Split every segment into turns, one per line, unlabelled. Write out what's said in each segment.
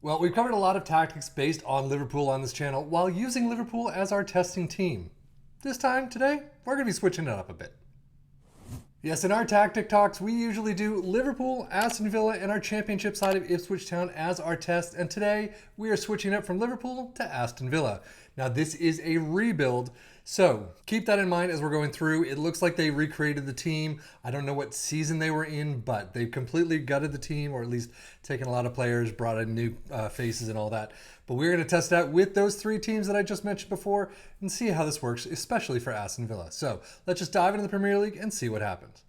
Well, we've covered a lot of tactics based on Liverpool on this channel while using Liverpool as our testing team. This time, today, we're going to be switching it up a bit. Yes, in our tactic talks, we usually do Liverpool, Aston Villa, and our championship side of Ipswich Town as our test. And today, we are switching up from Liverpool to Aston Villa. Now, this is a rebuild, so keep that in mind as we're going through. It looks like they recreated the team. I don't know what season they were in, but they've completely gutted the team, or at least taken a lot of players, brought in new faces and all that. But we're going to test it out with those three teams that I just mentioned before and see how this works, especially for Aston Villa. So let's just dive into the Premier League and see what happens.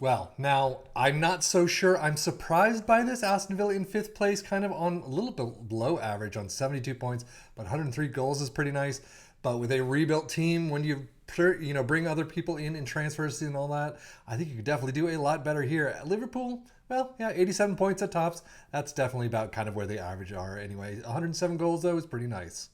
Well, now, I'm not so sure. I'm surprised by this. Aston Villa in 5th place, kind of on a little bit below average on 72 points, but 103 goals is pretty nice. But with a rebuilt team, when you bring other people in transfers and all that, I think you could definitely do a lot better here. At Liverpool, well, yeah, 87 points at tops. That's definitely about kind of where the average are anyway. 107 goals, though, is pretty nice.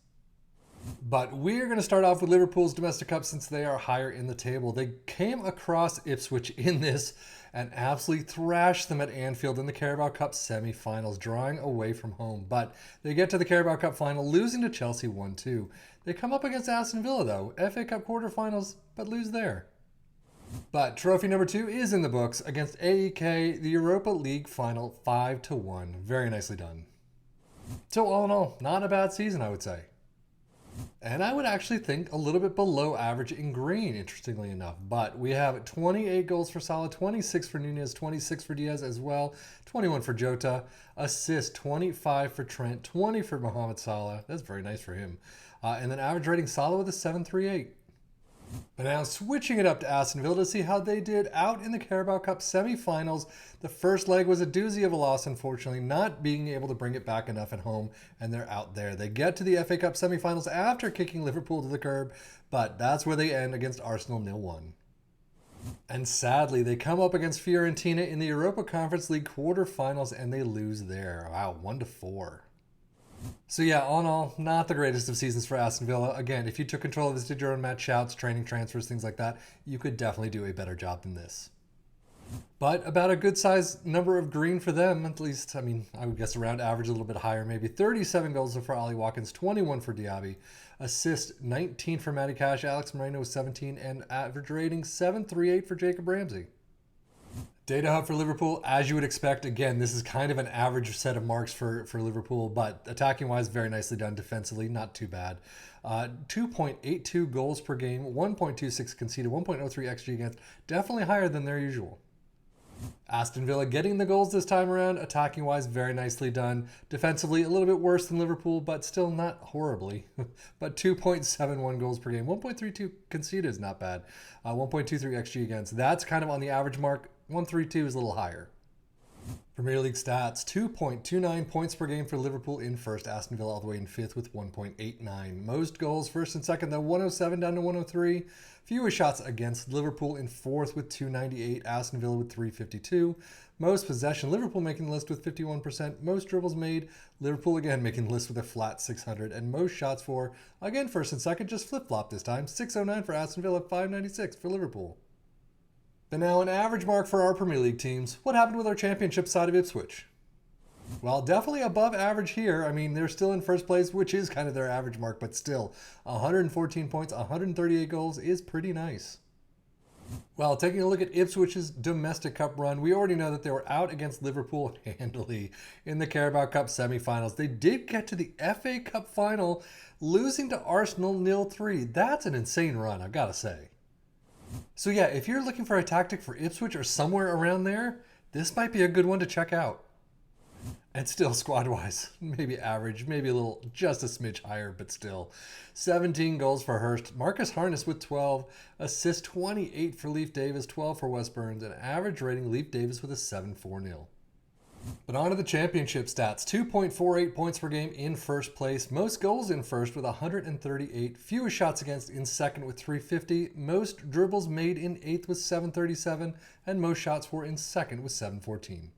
But we're going to start off with Liverpool's domestic cup since they are higher in the table. They came across Ipswich in this and absolutely thrashed them at Anfield in the Carabao Cup semi-finals, drawing away from home. But they get to the Carabao Cup final, losing to Chelsea 1-2. They come up against Aston Villa, though, FA Cup quarterfinals, but lose there. But trophy number 2 is in the books against AEK, the Europa League final 5-1. Very nicely done. So all in all, not a bad season, I would say. And I would actually think a little bit below average in green, interestingly enough. But we have 28 goals for Salah, 26 for Nunez, 26 for Diaz as well, 21 for Jota, assist 25 for Trent, 20 for Mohamed Salah. That's very nice for him. And then average rating Salah with a 7.38. But now switching it up to Aston Villa to see how they did out in the Carabao Cup semi-finals. The first leg was a doozy of a loss, unfortunately, not being able to bring it back enough at home, and they're out there. They get to the FA Cup semi-finals after kicking Liverpool to the curb, but that's where they end against Arsenal 0-1. And sadly, they come up against Fiorentina in the Europa Conference League quarterfinals, and they lose there. Wow, 1-4. So yeah, all in all, not the greatest of seasons for Aston Villa. Again, if you took control of this, did your own match shouts, training transfers, things like that, you could definitely do a better job than this. But about a good sized number of green for them, at least, I would guess around average, a little bit higher maybe. 37 goals for Ollie Watkins, 21 for Diaby. Assist 19 for Matty Cash, Alex Moreno with 17, and average rating 7.38 for Jacob Ramsey. Data hub for Liverpool, as you would expect. Again, this is kind of an average set of marks for Liverpool, but attacking-wise, very nicely done. Defensively, not too bad. 2.82 goals per game, 1.26 conceded, 1.03 XG against. Definitely higher than their usual. Aston Villa getting the goals this time around. Attacking-wise, very nicely done. Defensively, a little bit worse than Liverpool, but still not horribly. But 2.71 goals per game. 1.32 conceded is not bad. 1.23 XG against. That's kind of on the average mark. 1.32 is a little higher. Premier League stats, 2.29 points per game for Liverpool in first. Aston Villa all the way in 5th with 1.89. Most goals first and second, though, 107 down to 103. Fewest shots against Liverpool in 4th with 298. Aston Villa with 352. Most possession, Liverpool making the list with 51%. Most dribbles made, Liverpool again making the list with a flat 600. And most shots for, again, first and second, just flip-flop this time. 609 for Aston Villa, 596 for Liverpool. But now an average mark for our Premier League teams. What happened with our championship side of Ipswich? Well, definitely above average here. They're still in first place, which is kind of their average mark, but still, 114 points, 138 goals is pretty nice. Well, taking a look at Ipswich's domestic cup run, we already know that they were out against Liverpool handily in the Carabao Cup semi-finals. They did get to the FA Cup final, losing to Arsenal 0-3. That's an insane run, I've got to say. So yeah, if you're looking for a tactic for Ipswich or somewhere around there, this might be a good one to check out. And still, squad-wise, maybe average, maybe a little, just a smidge higher, but still. 17 goals for Hurst. Marcus Harness with 12. Assist 28 for Leif Davis, 12 for Wes Burns. And average rating, Leif Davis with a 7.40. But on to the championship stats. 2.48 points per game in first place. Most goals in first with 138. Fewest shots against in second with 350. Most dribbles made in 8th with 737. And most shots for in second with 714.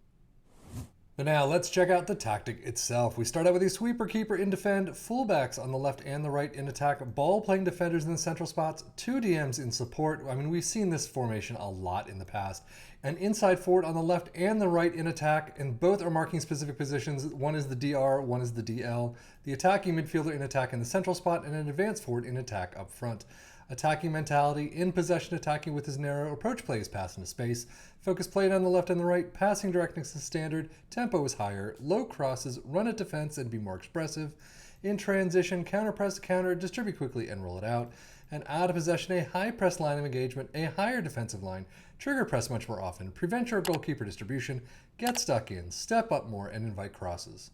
But now let's check out the tactic itself. We start out with a sweeper keeper in defend, fullbacks on the left and the right in attack, ball playing defenders in the central spots, two DMs in support. I mean, we've seen this formation a lot in the past. An inside forward on the left and the right in attack, and both are marking specific positions. One is the DR, one is the DL. The attacking midfielder in attack in the central spot, and an advanced forward in attack up front. Attacking mentality, in possession attacking with his narrow, approach play is pass into space, focus played on the left and the right, passing directness is standard, tempo is higher, low crosses, run at defense and be more expressive. In transition, counter press, counter, distribute quickly and roll it out. And out of possession, a high press line of engagement, a higher defensive line, trigger press much more often, prevent your goalkeeper distribution, get stuck in, step up more, and invite crosses.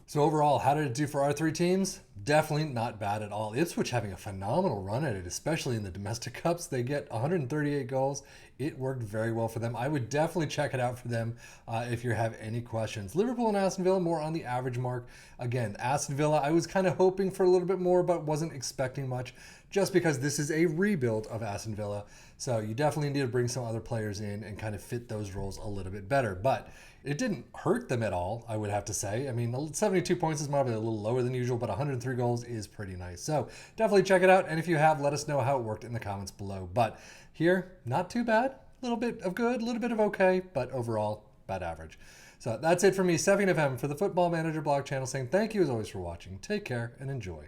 So overall, how did it do for our three teams? Definitely not bad at all. Ipswich having a phenomenal run at it, especially in the domestic cups. They get 138 goals. It worked very well for them. I would definitely check it out for them if you have any questions. Liverpool and Aston Villa more on the average mark. Again, Aston Villa, I was kind of hoping for a little bit more, but wasn't expecting much just because this is a rebuild of Aston Villa. So you definitely need to bring some other players in and kind of fit those roles a little bit better. But it didn't hurt them at all, I would have to say. I mean, 72 points is probably a little lower than usual, but 103 goals is pretty nice. So definitely check it out. And if you have, let us know how it worked in the comments below. But here, not too bad. A little bit of good, a little bit of okay, but overall, about average. So that's it for me, FM24 for the Football Manager blog channel, saying thank you as always for watching. Take care and enjoy.